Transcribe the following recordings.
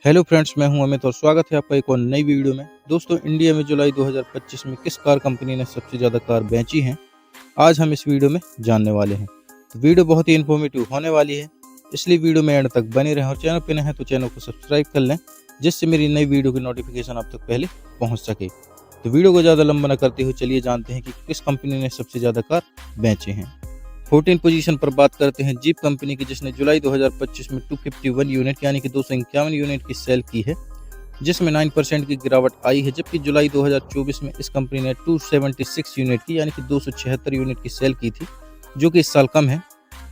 Hello friends, मैं हूं अमित और स्वागत है आपका एक और नई वीडियो में। दोस्तों, इंडिया में जुलाई 2025 में किस कार कंपनी ने सबसे ज़्यादा कार बेची हैं, आज हम इस वीडियो में जानने वाले हैं। तो वीडियो बहुत ही इन्फॉर्मेटिव होने वाली है, इसलिए वीडियो में एंड तक बने रहें और चैनल पर नए हैं तो चैनल को सब्सक्राइब कर लें, जिससे मेरी नई वीडियो की नोटिफिकेशन आप तक पहले पहुँच सके। तो वीडियो को ज़्यादा लंबा न करते हुए चलिए जानते हैं कि किस कंपनी ने सबसे ज़्यादा कार बेचे हैं। 14 पोजीशन पर बात करते हैं जीप कंपनी की, जिसने जुलाई 2025 में 251 यूनिट यानी कि 251 यूनिट की सेल की है, जिसमें 9% की गिरावट आई है। जबकि जुलाई 2024 में इस कंपनी ने 276 यूनिट की यानी कि 276 यूनिट की सेल की थी, जो कि इस साल कम है,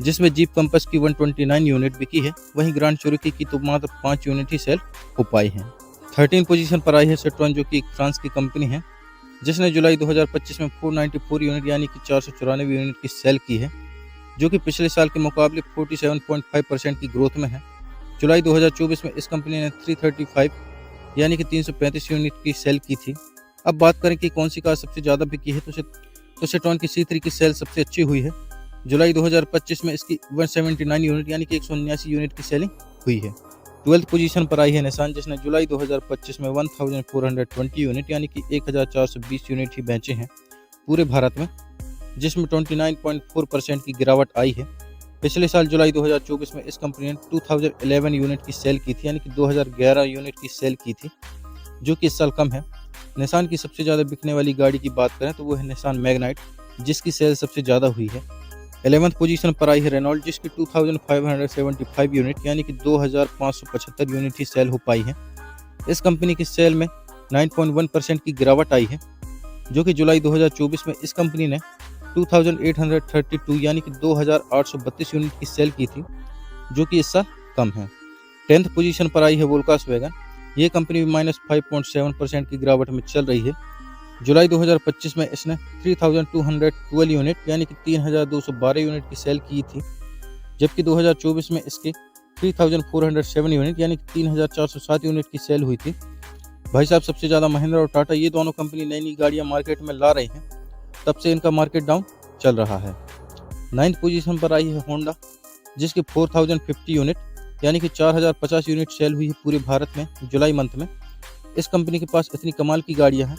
जिसमें जीप कंपस की 129 यूनिट बिकी है। वहीं ग्रांड चेरोकी की तो मात्र 5 यूनिट ही सेल हो पाई है। 13 पोजीशन पर आई है सिट्रोन, जो कि फ्रांस की कंपनी है, जिसने जुलाई 2025 में 494 यूनिट यानी कि 494 यूनिट की सेल की है, जो कि पिछले साल के मुकाबले 47.5% की ग्रोथ में है। जुलाई 2024 में इस कंपनी ने 335 यानी कि 335 यूनिट की सेल की थी। अब बात करें कि कौन सी कार सबसे ज़्यादा बिकी है, तो सिट्रोन की C3 की सेल सबसे अच्छी हुई है। जुलाई 2025 में इसकी 179 यूनिट यानी कि 179 यूनिट की सेलिंग हुई है। 12th पोजीशन पर आई है निसान, जिसने जुलाई 2025 में 1420 यूनिट यानी कि 1420 यूनिट ही बेचे हैं पूरे भारत में, जिसमें 29.4% की गिरावट आई है। पिछले साल जुलाई 2024 में इस कंपनी ने 2011 यूनिट की सेल की थी यानी कि 2011 यूनिट की सेल की थी, जो कि इस साल कम है। निसान की सबसे ज़्यादा बिकने वाली गाड़ी की बात करें तो वो है निसान मैग्नाइट, जिसकी सेल सबसे ज़्यादा हुई है। 11th पोजीशन पर आई है रेनॉल्ट, जिसकी 2575 यूनिट यानी कि 2575 यूनिट ही सेल हो पाई है। इस कंपनी की सेल में 9.1% की गिरावट आई है, जो कि जुलाई 2024 में इस कंपनी ने 2832 यानी कि 2832 यूनिट की सेल की थी, जो कि इस साल कम है। 10th पोजीशन पर आई है वोल्क्सवैगन। ये कंपनी भी -5.7% की गिरावट में चल रही है। जुलाई 2025 में इसने 3212 यूनिट यानी कि 3212 यूनिट की सेल की थी, जबकि 2024 में इसके 3407 यूनिट यानी कि 3407 यूनिट की सेल हुई थी। भाई साहब, सबसे ज़्यादा महिंद्रा और टाटा ये दोनों कंपनी नई नई गाड़ियाँ मार्केट में ला रही हैं, तब से इनका मार्केट डाउन चल रहा है। 9th पोजीशन पर आई है होंडा, जिसकी 4050 यूनिट यानी कि 4050 यूनिट सेल हुई है पूरे भारत में जुलाई मंथ में। इस कंपनी के पास इतनी कमाल की गाड़ियां हैं,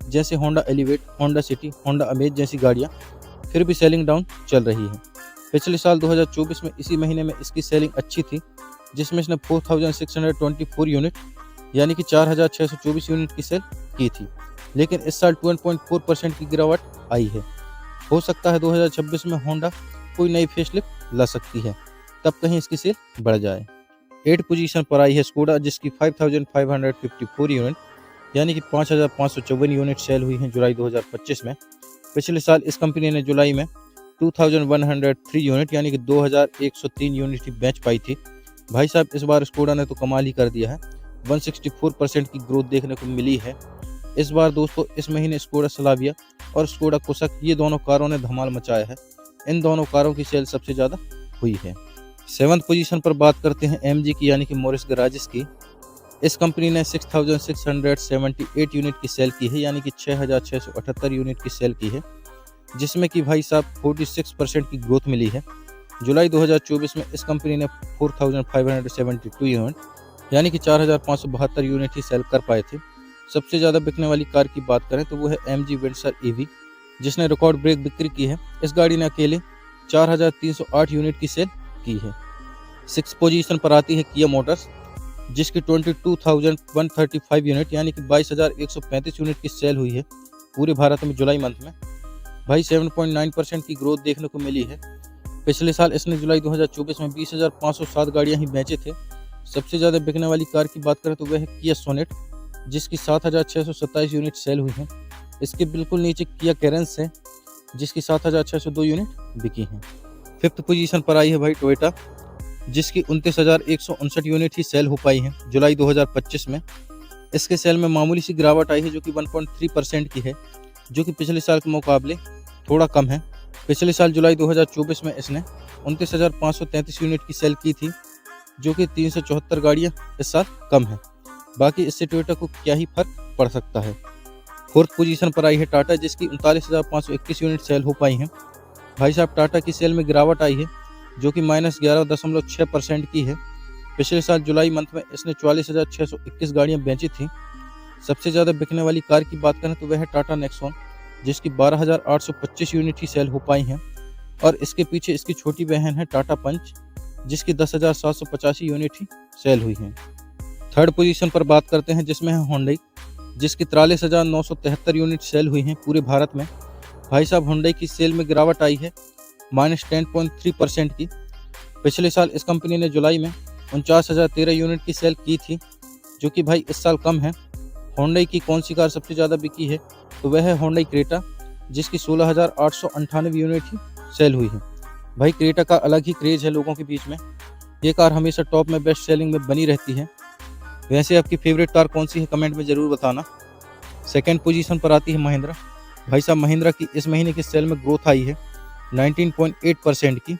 जैसे Honda elevate, Honda city, Honda amaze जैसी गाड़ियां, फिर भी सेलिंग डाउन चल रही है। पिछले साल 2024 में इसी महीने में इसकी सेलिंग अच्छी थी, जिसमें इसने 4624 यूनिट यानी कि 4624 यूनिट की सेल की थी, लेकिन इस साल 12.4% की गिरावट आई है। हो सकता है 2026 में होंडा कोई नई फेसलिफ्ट ला सकती है, तब कहीं इसकी सेल बढ़ जाए। 8 पोजीशन पर आई है स्कोडा, जिसकी 5554 यूनिट यानी कि 5554 यूनिट सेल हुई है जुलाई 2025 में। पिछले साल इस कंपनी ने जुलाई में 2103 यूनिट यानी कि 2103 यूनिट ही बेच पाई थी। भाई साहब, इस बार स्कोडा ने तो कमाल ही कर दिया है, 164% की ग्रोथ देखने को मिली है। इस बार दोस्तों इस महीने स्कोडा स्लाविया और स्कोडा कोसक ये दोनों कारों ने धमाल मचाया है। इन दोनों कारों की सेल सबसे ज़्यादा हुई है। 7th पोजीशन पर बात करते हैं एमजी की यानी कि मोरिस गराजेस की। इस कंपनी ने 6678 यूनिट की सेल की है यानी कि 6678 यूनिट की सेल की है, जिसमें कि भाई साहब 46% की ग्रोथ मिली है। जुलाई 2024 में इस कंपनी ने 4572 यूनिट यानी कि 4572 यूनिट ही सेल कर पाए थे। सबसे ज़्यादा बिकने वाली कार की बात करें तो वो है एमजी वेंसर ईवी, जिसने रिकॉर्ड ब्रेक बिक्री की है। इस गाड़ी ने अकेले 4308 यूनिट की सेल की है। 6th पोजीशन पर आती है किया मोटर्स, जिसकी 22,135 यूनिट यानी कि 22,135 यूनिट की सेल हुई है पूरे भारत में जुलाई मंथ में। भाई 7.9% की ग्रोथ देखने को मिली है। पिछले साल इसने जुलाई 2024 में 20,507 गाड़ियाँ ही बेचे थे। सबसे ज़्यादा बिकने वाली कार की बात करें तो वह है किया सोनेट, जिसकी 7627 यूनिट सेल हुई हैं। इसके बिल्कुल नीचे किया कैरेंस है, जिसकी 7602 यूनिट बिकी हैं। 5th पोजीशन पर आई है भाई टोयोटा, जिसकी 29,159 यूनिट ही सेल हो पाई हैं जुलाई 2025 में। इसके सेल में मामूली सी गिरावट आई है, जो कि 1.3% की है, जो कि पिछले साल के मुकाबले थोड़ा कम है। पिछले साल जुलाई 2024 में इसने 29,533 यूनिट की सेल की थी, जो कि 374 गाड़ियाँ इस साल कम है। बाकी इससे टोयोटा को क्या ही फर्क पड़ सकता है। 4th पोजीशन पर आई है टाटा, जिसकी 39,521 यूनिट सेल हो पाई हैं। भाई साहब, टाटा की सेल में गिरावट आई है, जो कि -11.6% की है। पिछले साल जुलाई मंथ में इसने 44,621 गाड़ियां बेची थी। सबसे ज़्यादा बिकने वाली कार की बात करें तो वह है टाटा नेक्सॉन, जिसकी 12,825 यूनिट ही सेल हो पाई हैं, और इसके पीछे इसकी छोटी बहन है टाटा पंच, जिसकी 10,785 यूनिट ही सेल हुई हैं। थर्ड पोजीशन पर बात करते हैं, जिसमें है होंडई, जिसकी 43,973 यूनिट सेल हुई हैं पूरे भारत में। भाई साहब, होंडई की सेल में गिरावट आई है -10.3% की। पिछले साल इस कंपनी ने जुलाई में 49,013 यूनिट की सेल की थी, जो कि भाई इस साल कम है। होंडई की कौन सी कार सबसे ज़्यादा बिकी है, तो वह है होंडई क्रेटा, जिसकी 16,898 यूनिट ही सेल हुई है। भाई क्रेटा का अलग ही क्रेज है लोगों के बीच में, ये कार हमेशा टॉप में बेस्ट सेलिंग में बनी रहती है। वैसे आपकी फेवरेट कार कौन सी है, कमेंट में ज़रूर बताना। सेकंड पोजीशन पर आती है महिंद्रा। भाई साहब, महिंद्रा की इस महीने की सेल में ग्रोथ आई है 19.8% की।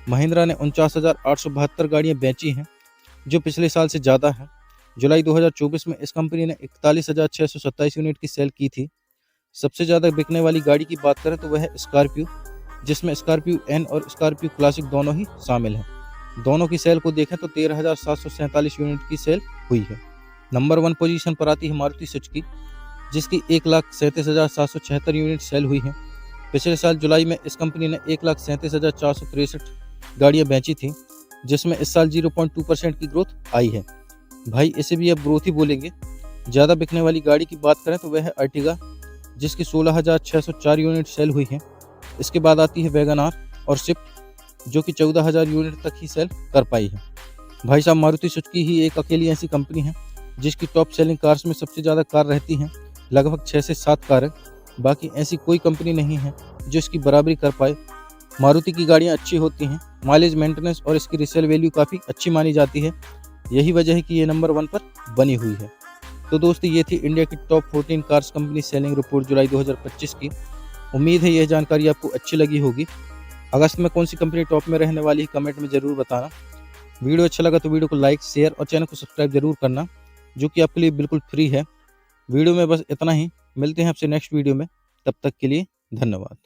महिंद्रा ने 49,872 गाड़ियाँ बेची हैं, जो पिछले साल से ज़्यादा है। जुलाई 2024 में इस कंपनी ने 41,627 यूनिट की सेल की थी। सबसे ज़्यादा बिकने वाली गाड़ी की बात करें तो वह है स्कॉर्पियो, जिसमें स्कॉर्पियो एन और स्कॉर्पियो क्लासिक दोनों ही शामिल हैं। दोनों की सेल को देखें तो 13,747 यूनिट की सेल हुई है। नंबर 1 पोजीशन पर आती है मारुति सुजुकी, जिसकी 1,37,776 यूनिट सेल हुई है। पिछले साल जुलाई में इस कंपनी ने 1,37,463 गाड़ियाँ बेची थी, जिसमें इस साल 0.2% की ग्रोथ आई है। भाई इसे भी अब ग्रोथ ही बोलेंगे। ज़्यादा बिकने वाली गाड़ी की बात करें तो वह है अर्टिगा, जिसकी 16,604 यूनिट सेल हुई है। इसके बाद आती है वैगन आर और स्विफ्ट, जो कि 14,000 यूनिट तक ही सेल कर पाई है। भाई साहब, मारुति सुजुकी ही एक अकेली ऐसी कंपनी है जिसकी टॉप सेलिंग कार्स में सबसे ज़्यादा कार रहती हैं, लगभग 6 से 7 कार है। बाकी ऐसी कोई कंपनी नहीं है जो इसकी बराबरी कर पाए। मारुति की गाड़ियाँ अच्छी होती हैं, माइलेज, मेंटेनेंस और इसकी रिसेल वैल्यू काफ़ी अच्छी मानी जाती है। यही वजह है कि ये नंबर 1 पर बनी हुई है। तो दोस्तों, ये थी इंडिया की top 14 cars company selling report जुलाई 2025 की। उम्मीद है यह जानकारी आपको अच्छी लगी होगी। अगस्त में कौन सी कंपनी टॉप में रहने वाली है, कमेंट में ज़रूर बताना। वीडियो अच्छा लगा तो वीडियो को लाइक, शेयर और चैनल को सब्सक्राइब जरूर करना, जो कि आपके लिए बिल्कुल फ्री है। वीडियो में बस इतना ही। मिलते हैं आपसे नेक्स्ट वीडियो में, तब तक के लिए धन्यवाद।